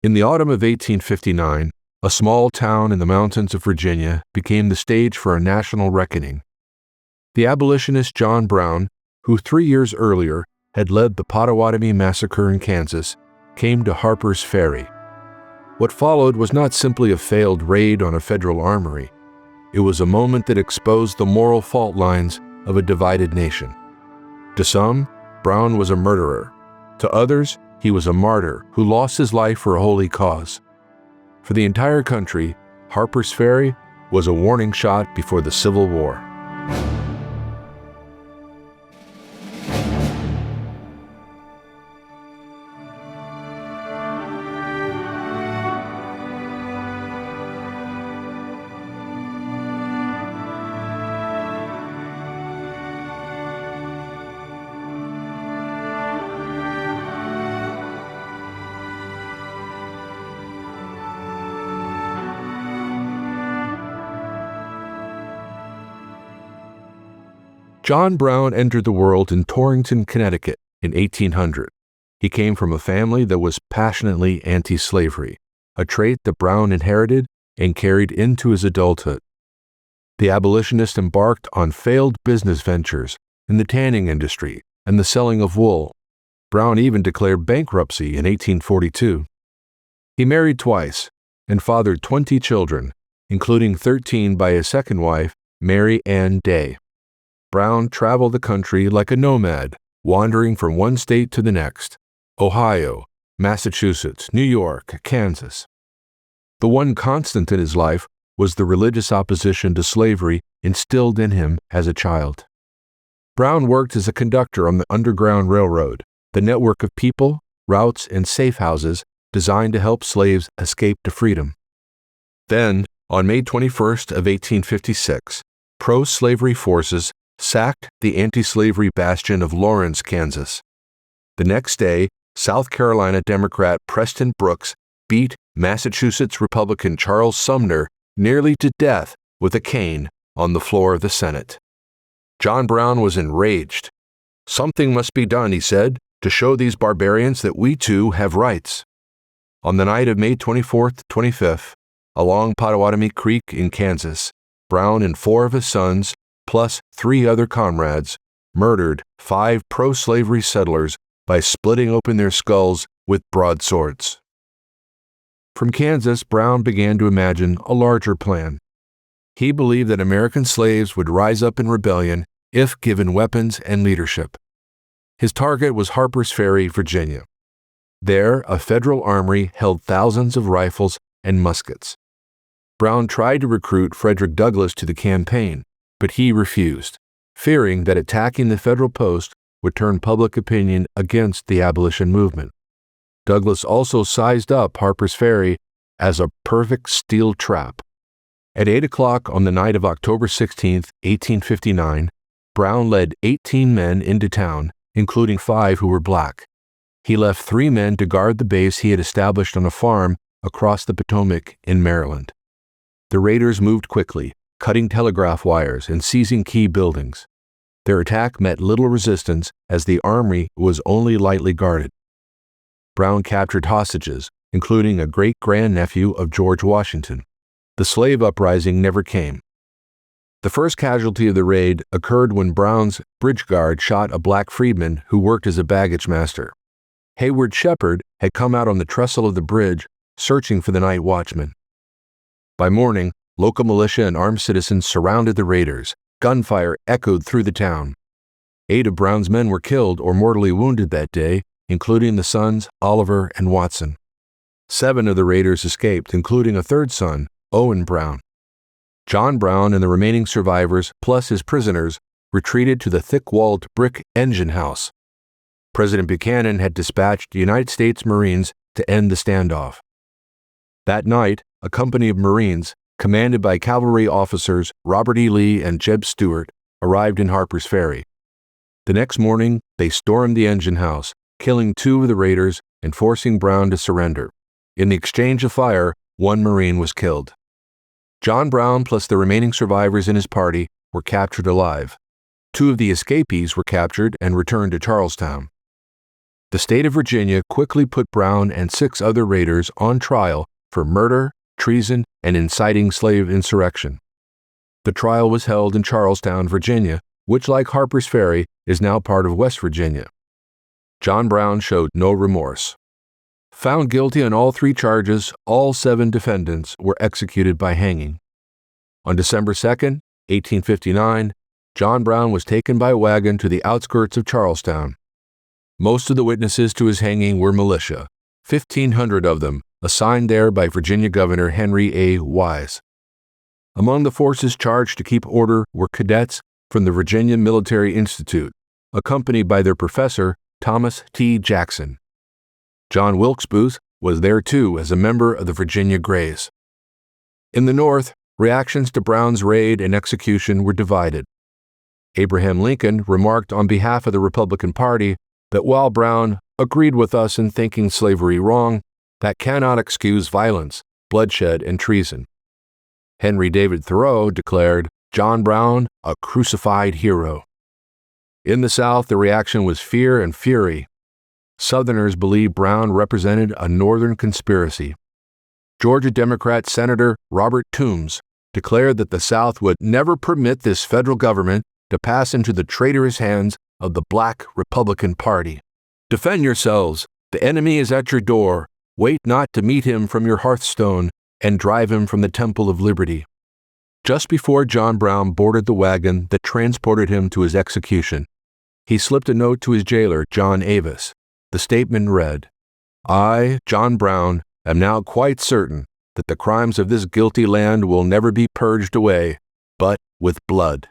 In the autumn of 1859, a small town in the mountains of Virginia became the stage for a national reckoning. The abolitionist John Brown, who 3 years earlier had led the Pottawatomie Massacre in Kansas, came to Harpers Ferry. What followed was not simply a failed raid on a federal armory. It was a moment that exposed the moral fault lines of a divided nation. To some, Brown was a murderer. To others, he was a martyr who lost his life for a holy cause. For the entire country, Harpers Ferry was a warning shot before the Civil War. John Brown entered the world in Torrington, Connecticut in 1800. He came from a family that was passionately anti-slavery, a trait that Brown inherited and carried into his adulthood. The abolitionist embarked on failed business ventures in the tanning industry and the selling of wool. Brown even declared bankruptcy in 1842. He married twice and fathered 20 children, including 13 by his second wife, Mary Ann Day. Brown traveled the country like a nomad, wandering from one state to the next: Ohio, Massachusetts, New York, Kansas. The one constant in his life was the religious opposition to slavery instilled in him as a child. Brown worked as a conductor on the Underground Railroad, the network of people, routes, and safe houses designed to help slaves escape to freedom. Then, on May 21st of 1856, pro-slavery forces sacked the anti-slavery bastion of Lawrence, Kansas. The next day, South Carolina Democrat Preston Brooks beat Massachusetts Republican Charles Sumner nearly to death with a cane on the floor of the Senate. John Brown was enraged. "Something must be done," he said, "to show these barbarians that we too have rights." On the night of May 24th, 25th, along Pottawatomie Creek in Kansas, Brown and 4 of his sons, plus 3 other comrades, murdered 5 pro-slavery settlers by splitting open their skulls with broadswords. From Kansas, Brown began to imagine a larger plan. He believed that American slaves would rise up in rebellion if given weapons and leadership. His target was Harpers Ferry, Virginia. There, a federal armory held thousands of rifles and muskets. Brown tried to recruit Frederick Douglass to the campaign, but he refused, fearing that attacking the federal post would turn public opinion against the abolition movement. Douglass also sized up Harpers Ferry as a perfect steel trap. At 8 o'clock on the night of October 16, 1859, Brown led 18 men into town, including 5 who were black. He left 3 men to guard the base he had established on a farm across the Potomac in Maryland. The raiders moved quickly, cutting telegraph wires and seizing key buildings. Their attack met little resistance as the armory was only lightly guarded. Brown captured hostages, including a great-grandnephew of George Washington. The slave uprising never came. The first casualty of the raid occurred when Brown's bridge guard shot a black freedman who worked as a baggage master. Hayward Shepard had come out on the trestle of the bridge, searching for the night watchman. By morning, local militia and armed citizens surrounded the raiders. Gunfire echoed through the town. 8 of Brown's men were killed or mortally wounded that day, including the sons Oliver and Watson. 7 of the raiders escaped, including a 3rd son, Owen Brown. John Brown and the remaining survivors, plus his prisoners, retreated to the thick-walled brick engine house. President Buchanan had dispatched United States Marines to end the standoff. That night, a company of Marines, commanded by cavalry officers Robert E. Lee and Jeb Stuart, arrived in Harpers Ferry. The next morning, they stormed the engine house, killing 2 of the raiders and forcing Brown to surrender. In the exchange of fire, 1 Marine was killed. John Brown plus the remaining survivors in his party were captured alive. 2 of the escapees were captured and returned to Charlestown. The state of Virginia quickly put Brown and 6 other raiders on trial for murder, treason, and inciting slave insurrection. The trial was held in Charlestown, Virginia, which, like Harpers Ferry, is now part of West Virginia. John Brown showed no remorse. Found guilty on all 3 charges, all 7 defendants were executed by hanging. On December 2, 1859, John Brown was taken by wagon to the outskirts of Charlestown. Most of the witnesses to his hanging were militia, 1,500 of them assigned there by Virginia Governor Henry A. Wise. Among the forces charged to keep order were cadets from the Virginia Military Institute, accompanied by their professor, Thomas T. Jackson. John Wilkes Booth was there too as a member of the Virginia Greys. In the North, reactions to Brown's raid and execution were divided. Abraham Lincoln remarked on behalf of the Republican Party that while Brown agreed with us in thinking slavery wrong, that cannot excuse violence, bloodshed, and treason. Henry David Thoreau declared John Brown a crucified hero. In the South, the reaction was fear and fury. Southerners believed Brown represented a Northern conspiracy. Georgia Democrat Senator Robert Toombs declared that the South would never permit this federal government to pass into the traitorous hands of the Black Republican Party. Defend yourselves. The enemy is at your door. Wait not to meet him from your hearthstone and drive him from the Temple of Liberty. Just before John Brown boarded the wagon that transported him to his execution, he slipped a note to his jailer, John Avis. The statement read, "I, John Brown, am now quite certain that the crimes of this guilty land will never be purged away, but with blood."